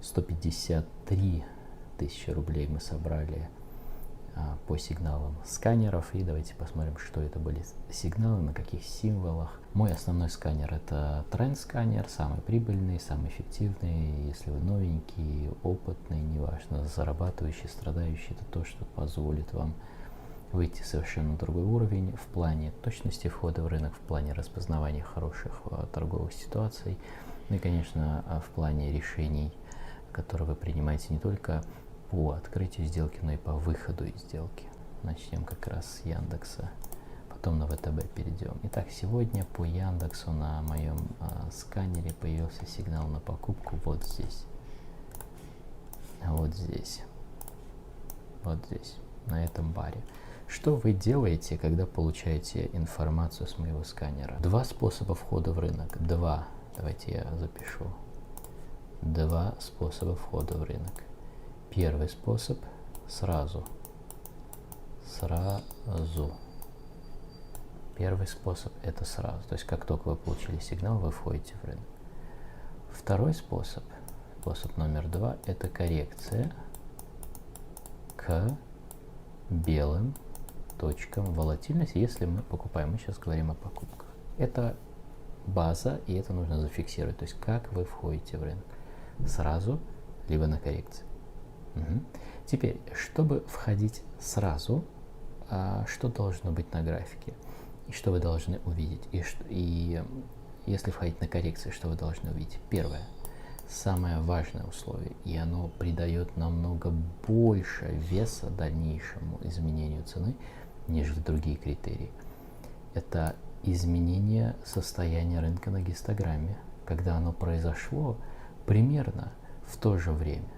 153 тысячи рублей мы собрали по сигналам сканеров. И давайте посмотрим, что это были сигналы, на каких символах. Мой основной сканер — это тренд-сканер, самый прибыльный, самый эффективный. Если вы новенький, опытный, неважно, зарабатывающий, страдающий, это то, что позволит вам выйти совершенно на другой уровень в плане точности входа в рынок, в плане распознавания хороших торговых ситуаций, ну и, конечно, в плане решений, которые вы принимаете не только по открытию сделки, но и по выходу из сделки. Начнем как раз с Яндекса, потом на ВТБ перейдем. Итак, сегодня по Яндексу на моем сканере появился сигнал на покупку вот здесь, вот здесь, вот здесь, на этом баре. Что вы делаете, когда получаете информацию с моего сканера? Два способа входа в рынок. Давайте я запишу. Два способа входа в рынок. Первый способ — сразу. Первый способ — это сразу. То есть, как только вы получили сигнал, вы входите в рынок. Второй способ, способ номер 2, это коррекция к белым точкам волатильности, если мы покупаем. Мы сейчас говорим о покупках. Это база, и это нужно зафиксировать. То есть, как вы входите в рынок. Сразу, либо на коррекции. Теперь, чтобы входить сразу, что должно быть на графике? И что вы должны увидеть? И если входить на коррекции, что вы должны увидеть? Первое. Самое важное условие, и оно придает намного больше веса дальнейшему изменению цены, нежели другие критерии. Это изменение состояния рынка на гистограмме, когда оно произошло примерно в то же время.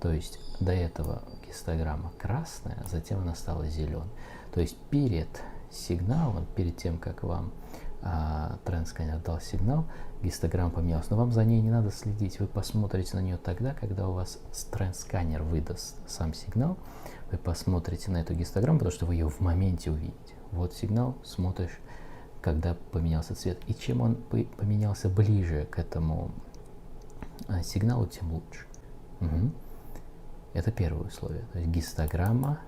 То есть до этого гистограмма красная, затем она стала зеленой. То есть перед сигналом, перед тем, как вам тренд-сканер дал сигнал, гистограмма поменялась. Но вам за ней не надо следить. Вы посмотрите на нее тогда, когда у вас тренд-сканер выдаст сам сигнал. Вы посмотрите на эту гистограмму, потому что вы ее в моменте увидите. Вот сигнал, смотришь, когда поменялся цвет. И чем он поменялся ближе к этому сигналу, тем лучше. Это первое условие. То есть гистограмма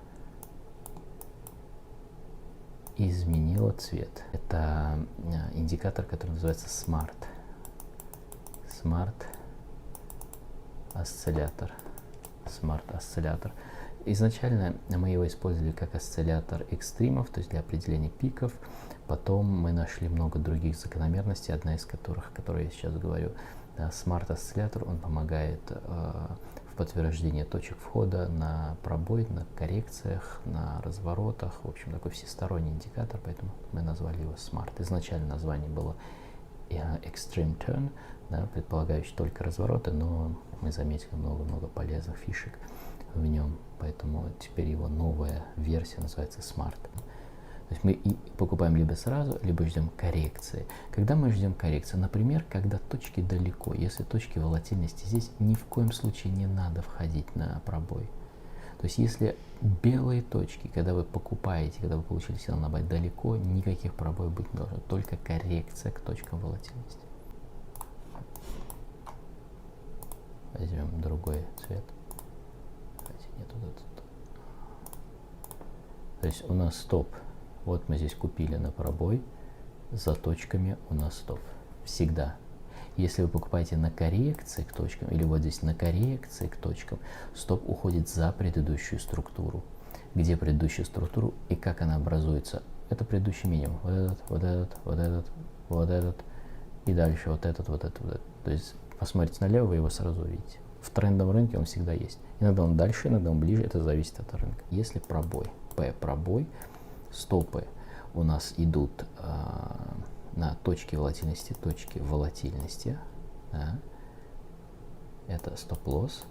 изменила цвет. Это индикатор, который называется SMART. SMART осциллятор. SMART осциллятор. Изначально мы его использовали как осциллятор экстримов, то есть для определения пиков. Потом мы нашли много других закономерностей, одна из которых, о которой я сейчас говорю. SMART осциллятор, он помогает в подтверждении точек входа на пробой, на коррекциях, на разворотах. В общем, такой всесторонний индикатор, поэтому мы назвали его SMART. Изначально название было Extreme Turn, да, предполагающий только развороты, но мы заметили много-много полезных фишек в нем, поэтому теперь его новая версия называется SMART. То есть мы и покупаем либо сразу, либо ждем коррекции. Когда мы ждем коррекции, например, когда точки далеко, если точки волатильности здесь, ни в коем случае не надо входить на пробой. То есть если белые точки, когда вы покупаете, когда вы получили сигнал на бай далеко, никаких пробоев быть не должно, только коррекция к точкам волатильности. Возьмем другой цвет. Нет, вот этот. То есть у нас стоп. Вот мы здесь купили на пробой, за точками у нас стоп. Всегда. Если вы покупаете на коррекции к точкам, или вот здесь на коррекции к точкам, стоп уходит за предыдущую структуру. Где предыдущая структура и как она образуется? Это предыдущий минимум. Вот этот, вот этот, вот этот, вот этот. И дальше вот этот, вот этот, вот этот. То есть посмотрите налево, вы его сразу увидите. В трендовом рынке он всегда есть. Иногда он дальше, иногда он ближе. Это зависит от рынка. Если пробой, пробой, стопы у нас идут на точке волатильности, да. Это стоп-лосс,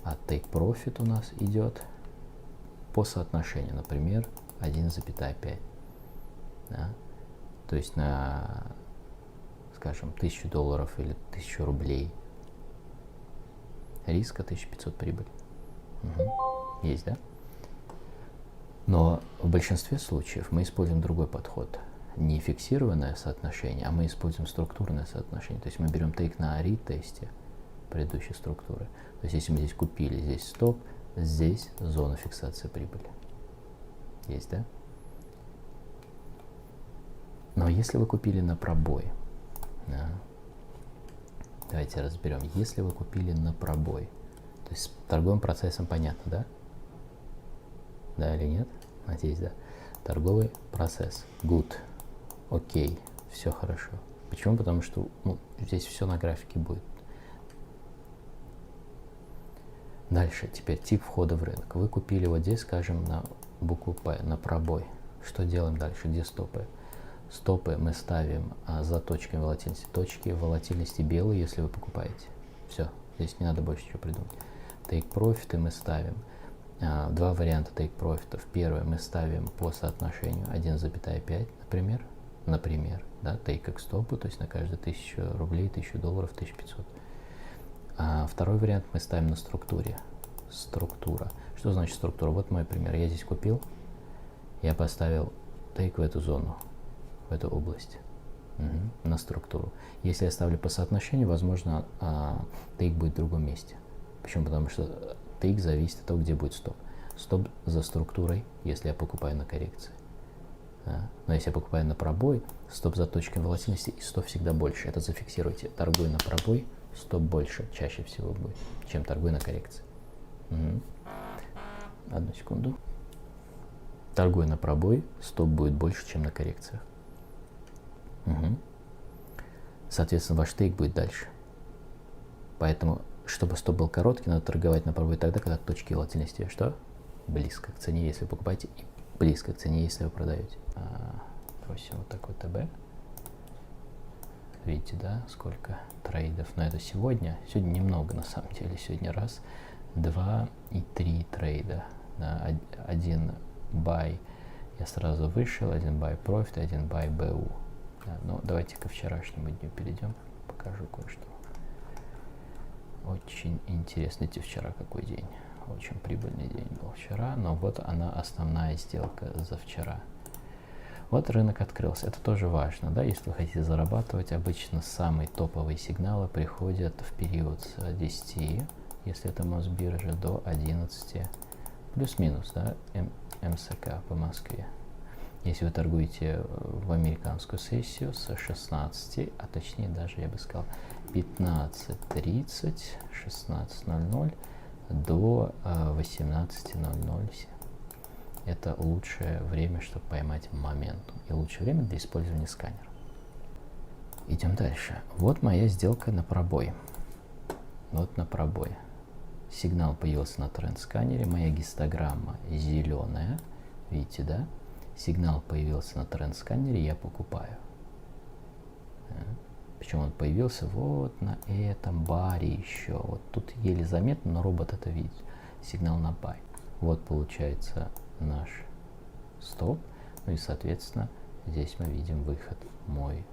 а take-profit у нас идет по соотношению, например, 1,5. Да. То есть на, скажем, $1000 или 1000 рублей риска, 1500 прибыль. Есть, да? Но в большинстве случаев мы используем другой подход. Не фиксированное соотношение, а мы используем структурное соотношение. То есть мы берем тейк на ретесте, предыдущей структуры. То есть если мы здесь купили, здесь стоп, здесь зона фиксации прибыли. Есть, да? Но если вы купили на пробой, да, давайте разберем. Если вы купили на пробой, то есть с торговым процессом понятно, да? Да или нет? Надеюсь, да. Торговый процесс. Good. Окей. Все хорошо. Почему? Потому что здесь все на графике будет. Дальше. Теперь тип входа в рынок. Вы купили вот здесь, скажем, на букву P, на пробой. Что делаем дальше? Где стопы? Стопы мы ставим за точками волатильности. Точки волатильности белые, если вы покупаете. Все. Здесь не надо больше ничего придумать. Take профиты мы ставим. Два варианта take профитов. Первый мы ставим по соотношению 1,5, например, да, take как стопу, то есть на каждые 1000 рублей, 1000 долларов, 1500. Второй вариант мы ставим на структуре. Структура. Что значит структура? Вот мой пример. Я здесь купил, я поставил take в эту зону, в эту область, на структуру. Если я ставлю по соотношению, возможно, take будет в другом месте. Почему? Потому что take зависит от того, где будет стоп. Стоп за структурой, если я покупаю на коррекции. Но если я покупаю на пробой, стоп за точкой волатильности, и стоп всегда больше. Это зафиксируйте. Торгуя на пробой, стоп больше чаще всего будет, чем торгуя на коррекции. Одну секунду. Торгуя на пробой, стоп будет больше, чем на коррекциях. Соответственно, ваш тейк будет дальше. Поэтому, чтобы стоп был короткий, надо торговать на пробой тогда, когда точки волатильности что? Близко к цене, если вы покупаете, и близко к цене, если вы продаете. Просим вот такой ТБ. Видите, да, сколько трейдов. Но это сегодня. Сегодня немного, на самом деле. Сегодня раз, два и три трейда. Да, один buy я сразу вышел, один buy профит, один buy БУ. Да, ну, давайте ко вчерашнему дню перейдем. Покажу кое-что. Очень интересно. Видите, вчера какой день? Очень прибыльный день был вчера, но вот она основная сделка за вчера. Вот рынок открылся. Это тоже важно, да, если вы хотите зарабатывать, обычно самые топовые сигналы приходят в период с 10, если это Мосбиржа, до 11, плюс-минус, да, МСК по Москве. Если вы торгуете в американскую сессию с 16, а точнее даже, я бы сказал, 15:30, 16:00 до 18:00. Это лучшее время, чтобы поймать моментум. И лучшее время для использования сканера. Идем дальше. Вот моя сделка на пробой. Вот на пробой. Сигнал появился на тренд-сканере. Моя гистограмма зеленая. Видите, да? Сигнал появился на тренд-сканере, я покупаю. Причем он появился вот на этом баре еще. Вот тут еле заметно, но робот это видит. Сигнал на buy. Вот получается наш стоп. Ну и, соответственно, здесь мы видим выход, мой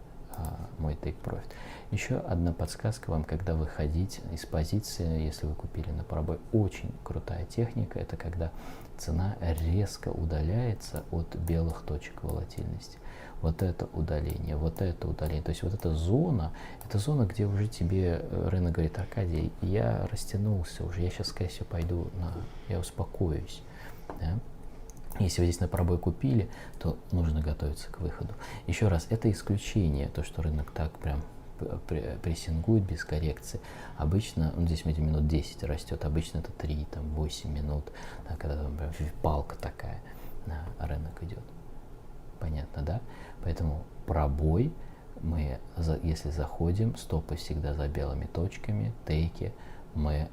take profit. Еще одна подсказка вам, когда выходить из позиции, если вы купили на пробой. Очень крутая техника. Это когда цена резко удаляется от белых точек волатильности. Вот это удаление, вот это удаление. То есть вот эта зона, это зона, где уже тебе рынок говорит: Аркадий, я растянулся уже, я сейчас, скорее всего, пойду я успокоюсь. Да? Если вы здесь на пробой купили, то нужно готовиться к выходу. Еще раз, это исключение, то, что рынок так прям прессингует без коррекции. Обычно, здесь мы видим, минут 10 растет, обычно это 3-8 минут, да, когда там прям палка такая, да, рынок идет. Понятно, да? Поэтому пробой, мы, если заходим, стопы всегда за белыми точками, тейки, мы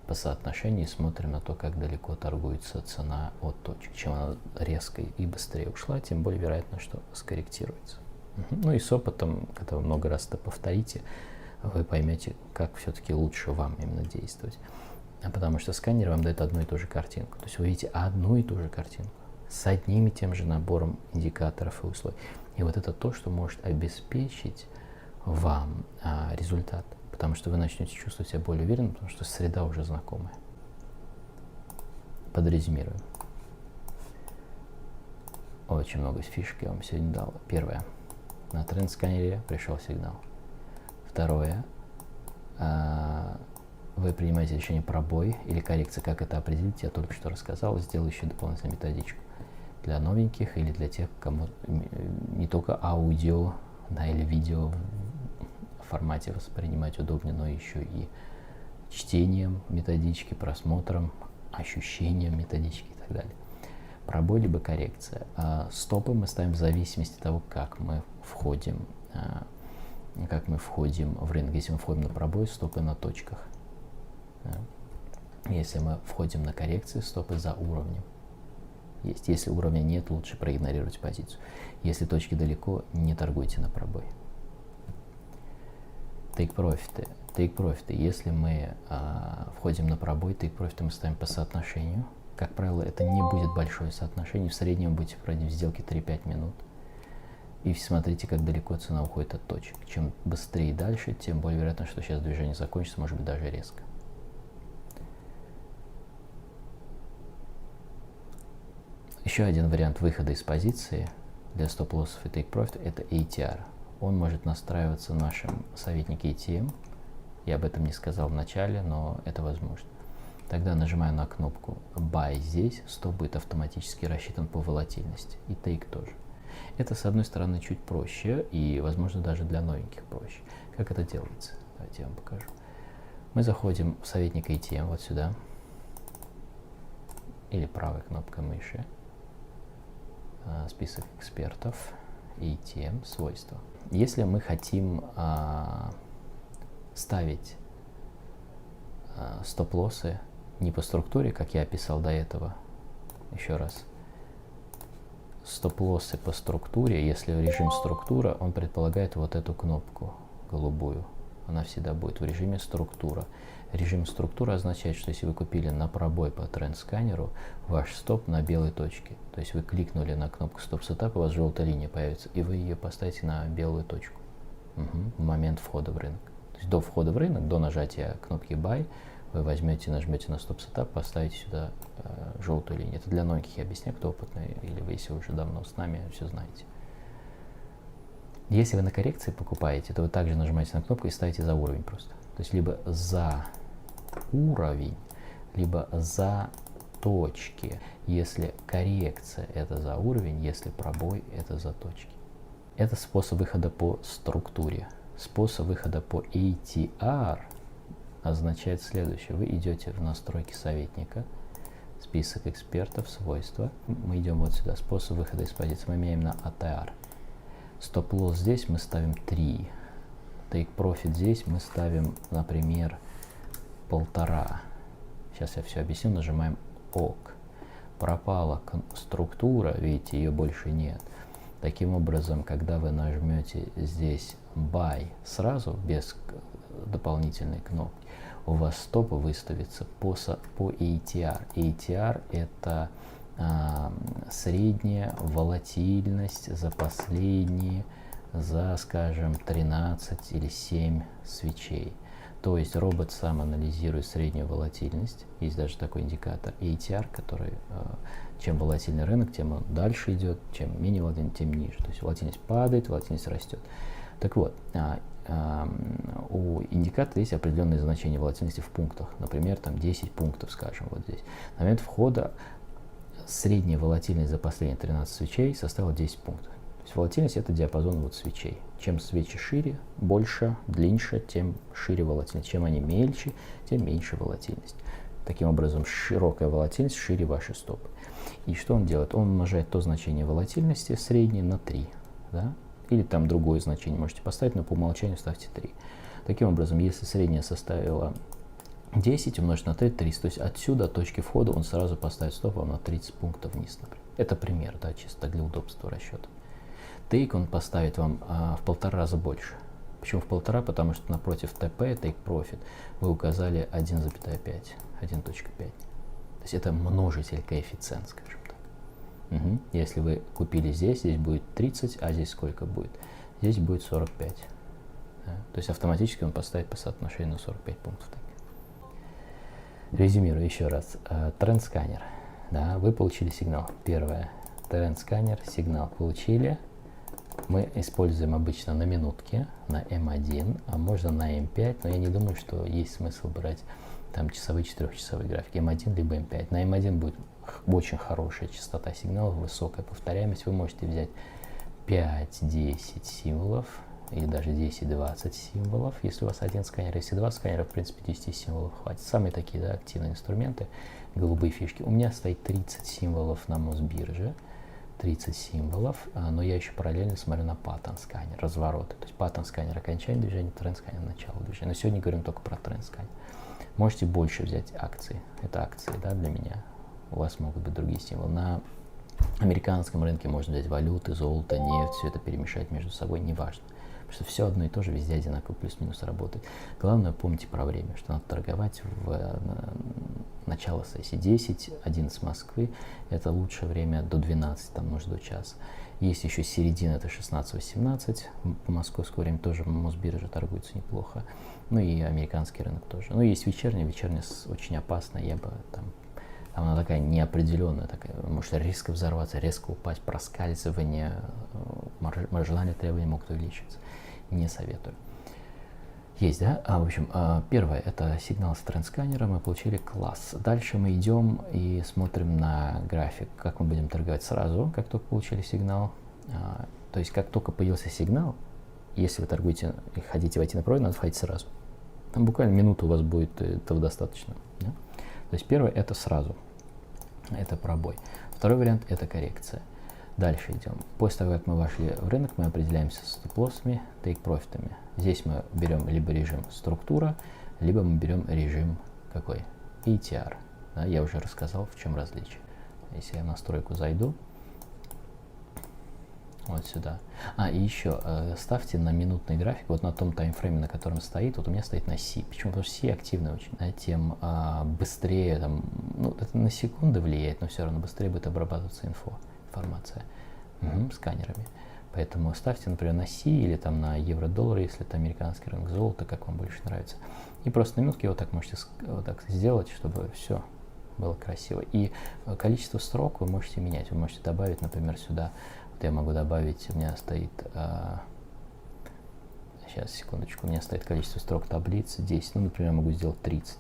по соотношению смотрим на то, как далеко торгуется цена от точек. Чем она резко и быстрее ушла, тем более вероятно, что скорректируется. Ну и с опытом, когда вы много раз это повторите, вы поймете, как все-таки лучше вам именно действовать. Потому что сканер вам дает одну и ту же картинку. То есть вы видите одну и ту же картинку с одним и тем же набором индикаторов и условий. И вот это то, что может обеспечить вам результат. Потому что вы начнете чувствовать себя более уверенно, потому что среда уже знакомая. Подрезюмируем. Очень много фишек я вам сегодня дал. Первое. На тренд-сканере пришел сигнал. Второе. вы принимаете решение пробой или коррекция. Как это определить, я только что рассказал. Сделаю еще дополнительную методичку для новеньких или для тех, кому не только аудио, да, или видео в формате воспринимать удобнее, но еще и чтением методички, просмотром, ощущением методички и так далее. Пробой либо коррекция. Стопы мы ставим в зависимости от того, как мы входим в рынок. Если мы входим на пробой, стопы на точках. Если мы входим на коррекции, стопы за уровнем. Если уровня нет, лучше проигнорировать позицию. Если точки далеко, не торгуйте на пробой. Тейк-профиты. Тейк-профиты. Если мы входим на пробой, тейк-профиты мы ставим по соотношению. Как правило, это не будет большое соотношение. В среднем будете проводить в сделке 3-5 минут. И смотрите, как далеко цена уходит от точек. Чем быстрее и дальше, тем более вероятно, что сейчас движение закончится, может быть, даже резко. Еще один вариант выхода из позиции для стоп-лоссов и тейк-профита – это ATR. Он может настраиваться в нашем советнике ATM. Я об этом не сказал в начале, но это возможно. Тогда нажимаю на кнопку Buy здесь, стоп будет автоматически рассчитан по волатильности, и Take тоже. Это, с одной стороны, чуть проще, и, возможно, даже для новеньких проще. Как это делается? Давайте я вам покажу. Мы заходим в советник ATM вот сюда, или правой кнопкой мыши, список экспертов, ATM, свойства. Если мы хотим ставить стоп-лоссы не по структуре, как я описал до этого, еще раз, стоп-лоссы по структуре, если режим структура, он предполагает вот эту кнопку голубую, она всегда будет в режиме структура. Режим структура означает, что если вы купили на пробой по тренд-сканеру, ваш стоп на белой точке, то есть вы кликнули на кнопку стоп-сетап, у вас желтая линия появится, и вы ее поставите на белую точку в момент входа в рынок. То есть до входа в рынок, до нажатия кнопки Buy, вы возьмете, нажмете на стоп-сетап, поставите сюда желтую линию. Это для новеньких я объясняю, кто опытный, или вы, если уже давно с нами, все знаете. Если вы на коррекции покупаете, то вы также нажимаете на кнопку и ставите за уровень просто. То есть либо за уровень, либо за точки. Если коррекция – это за уровень, если пробой – это за точки. Это способ выхода по структуре. Способ выхода по ATR означает следующее. Вы идете в настройки советника, список экспертов, свойства. Мы идем вот сюда. Способ выхода из позиции. Мы меняем на ATR. Стоп-лосс здесь мы ставим 3. Take-profit здесь мы ставим, например, 1,5. Сейчас я все объясню. Нажимаем ОК. Пропала структура, видите, ее больше нет. Таким образом, когда вы нажмете здесь Buy сразу, без дополнительной кнопки, у вас стоп выставится по ATR. ATR – это средняя волатильность за последние, скажем, 13 или 7 свечей. То есть робот сам анализирует среднюю волатильность. Есть даже такой индикатор ATR, который, чем волатильный рынок, тем он дальше идет, чем менее волатильный, тем ниже. То есть волатильность падает, волатильность растет. Так вот, у индикатора есть определенные значения волатильности в пунктах. Например, там 10 пунктов, скажем, вот здесь. На момент входа средняя волатильность за последние 13 свечей составила 10 пунктов. То есть волатильность – это диапазон вот свечей. Чем свечи шире, больше, длиннее, тем шире волатильность. Чем они мельче, тем меньше волатильность. Таким образом, широкая волатильность шире ваши стопы. И что он делает? Он умножает то значение волатильности среднее на 3. Да? Или там другое значение можете поставить, но по умолчанию ставьте 3. Таким образом, если средняя составила 10 умножить на 3, 30. То есть отсюда, от точки входа, он сразу поставит стоп вам на 30 пунктов вниз, например. Это пример, да, чисто для удобства расчета. Тейк он поставит вам в 1,5 раза больше. Почему в 1,5? Потому что напротив ТП, Take Profit, вы указали 1,5. 1,5. То есть это множитель коэффициент, скажем так. Если вы купили здесь, здесь будет 30, а здесь сколько будет? Здесь будет 45. Да? То есть автоматически он поставит по соотношению на 45 пунктов. Резюмирую еще раз. Тренд-сканер. Да, вы получили сигнал. Первое. Тренд-сканер, сигнал получили. мы используем обычно на минутке, на М1, а можно на М5, но я не думаю, что есть смысл брать там часовые, 4-часовые графики, М1 либо М5. На М1 будет очень хорошая частота сигналов, высокая повторяемость. Вы можете взять 5-10 символов, или даже 10-20 символов, если у вас один сканер. Если два сканера, в принципе, 10 символов хватит. Самые такие, да, активные инструменты, голубые фишки. У меня стоит 30 символов на Мосбирже, 30 символов, но я еще параллельно смотрю на паттern сканер, развороты. То есть паттern сканер окончание движения, тренд сканер начало движения. Но сегодня говорим только про тренд сканер. Можете больше взять акций. Это акции, да, для меня. У вас могут быть другие символы. На американском рынке можно взять валюты, золото, нефть, все это перемешать между собой, неважно. Потому что все одно и то же везде одинаково плюс-минус работает. Главное, помните про время, что надо торговать в начало сессии 10-11 Москвы. Это лучшее время до 12, там может до часа. Есть еще середина, это 16-18 по московскому времени, тоже Мосбиржа торгуется неплохо. Ну и американский рынок тоже. Ну есть вечерняя очень опасная, я бы там она такая неопределенная, такая, может резко взорваться, резко упасть, проскальзывание, маржинальные требования могут увеличиться. Не советую. Есть, да? В общем, первое, это сигнал с тренд-сканера, мы получили класс. Дальше мы идем и смотрим на график, как мы будем торговать сразу, как только получили сигнал. То есть, как только появился сигнал, если вы торгуете и хотите войти на пробой, надо входить сразу. Там буквально минуту у вас будет этого достаточно. Да? То есть первое это сразу, это пробой. Второй вариант это коррекция. Дальше идем. После того, как мы вошли в рынок, мы определяемся с стоп-лоссами, тейк-профитами. Здесь мы берем либо режим структура, либо мы берем режим какой? ETR. Да, я уже рассказал, в чем различие. Если я в настройку зайду, вот сюда. И еще ставьте на минутный график, вот на том таймфрейме, на котором стоит, вот у меня стоит на C. Почему? Потому что C активный очень, да, тем быстрее, там, ну, это на секунды влияет, но все равно быстрее будет обрабатываться информация сканерами. Поэтому ставьте, например, на C или там на евро-доллар, если это американский рынок, золото, как вам больше нравится. И просто на минутке вот так можете вот так сделать, чтобы все было красиво. И количество строк вы можете менять. Вы можете добавить, например, сюда. Вот я могу добавить, у меня стоит, сейчас, секундочку, у меня стоит количество строк таблицы 10, ну, например, я могу сделать 30,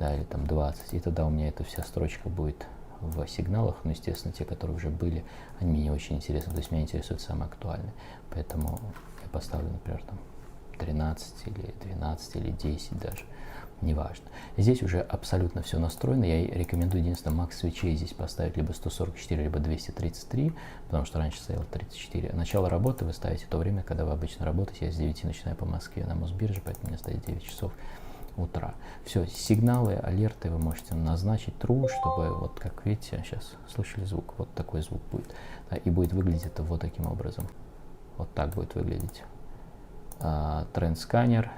да, или там 20, и тогда у меня эта вся строчка будет в сигналах, но, естественно, те, которые уже были, они мне не очень интересны, то есть меня интересуют самые актуальные, поэтому я поставлю, например, там 13 или 12 или 10 даже. Неважно. Здесь уже абсолютно все настроено. Я рекомендую единственное макс свечей здесь поставить либо 144, либо 233, потому что раньше стояло 34. Начало работы вы ставите то время, когда вы обычно работаете. Я с 9 начинаю по Москве на Мосбирже, поэтому у меня стоит 9 часов утра. Все, сигналы, алерты вы можете назначить true, чтобы, вот как видите, сейчас слышали звук, вот такой звук будет. Да, и будет выглядеть это вот таким образом. Вот так будет выглядеть. Тренд-сканер,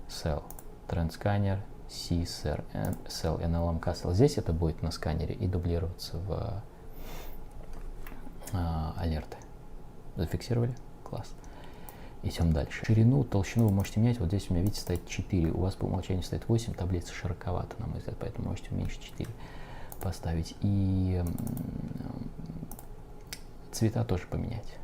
sell. Тренд-сканер, C, Sell, NLM Castle. Здесь это будет на сканере и дублироваться в алерты. Зафиксировали? Класс. Идем дальше. Ширину, толщину вы можете менять. Вот здесь у меня, видите, стоит 4. У вас по умолчанию стоит 8. Таблица широковата, на мой взгляд, поэтому можете уменьшить 4 поставить. И цвета тоже поменять.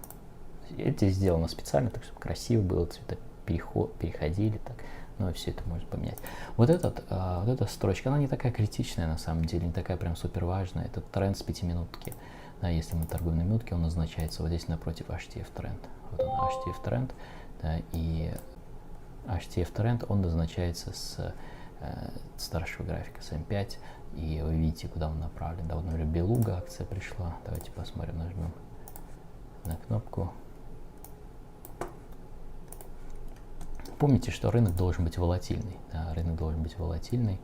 Это сделано специально, так чтобы красиво было, цвета переходили так. Но все это можно поменять. Вот эта строчка, она не такая критичная на самом деле, не такая прям супер важная. Это тренд с 5-минутки. Да, если мы торгуем на минутке, он назначается вот здесь напротив HTF тренд. Вот он, HTF тренд. Да, и HTF тренд, он назначается с старшего графика, с M5. И вы видите, куда он направлен. Да, вот, например, Белуга акция пришла. Давайте посмотрим, нажмем на кнопку. Помните, что рынок должен быть волатильный. Да, рынок должен быть волатильный,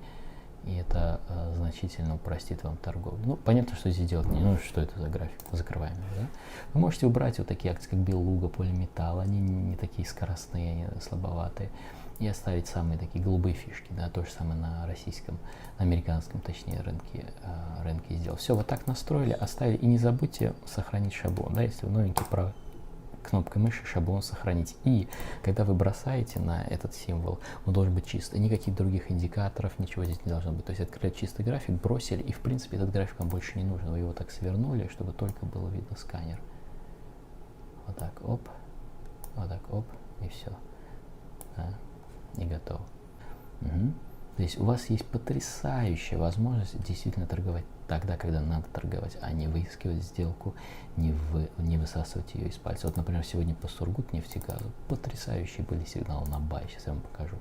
и это значительно упростит вам торговлю. Ну, понятно, что здесь делать не нужно, что это за график, закрываем его. Да? Вы можете убрать вот такие акции, как Белуга, Полиметалл, они не такие скоростные, они слабоватые, и оставить самые такие голубые фишки. Да? То же самое на российском, на американском, точнее, рынке сделал. Все, вот так настроили, оставили, и не забудьте сохранить шаблон. Да? Если вы новенький, кнопкой мыши шаблон сохранить. И когда вы бросаете на этот символ, он должен быть чистый. Никаких других индикаторов, ничего здесь не должно быть. То есть открыли чистый график, бросили, и в принципе этот график вам больше не нужен. Вы его так свернули, чтобы только было видно сканер. Вот так, оп, вот так, оп, и все. Да, и готово. Угу. То есть у вас есть потрясающая возможность действительно торговать тогда, когда надо торговать, а не выискивать сделку, не высасывать ее из пальца. Вот, например, сегодня по Сургутнефтегазу потрясающие были сигналы на бай. Сейчас я вам покажу.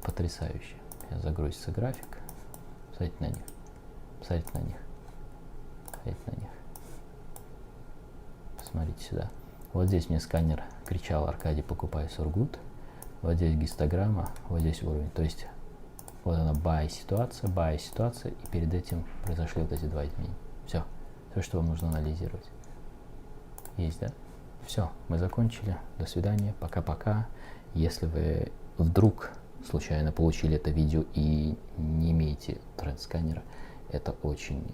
Потрясающие. Сейчас загрузится график. Посмотрите на них. Посмотрите на них. Посмотрите на них. Посмотрите сюда. Вот здесь мне сканер кричал: Аркадий, покупай Сургут. Вот здесь гистограмма, вот здесь уровень. То есть вот она buy ситуация, и перед этим произошли вот эти два изменения. Все. Все, что вам нужно анализировать. Есть, да? Все, мы закончили. До свидания. Пока-пока. Если вы вдруг случайно получили это видео и не имеете тренд-сканера, это очень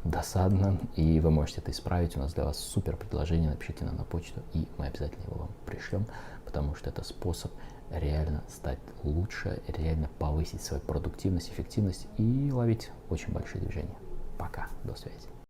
досадно, и вы можете это исправить. У нас для вас супер предложение. Напишите нам на почту, и мы обязательно его вам пришлем, потому что это способ реально стать лучше, реально повысить свою продуктивность, эффективность и ловить очень большие движения. Пока, до связи.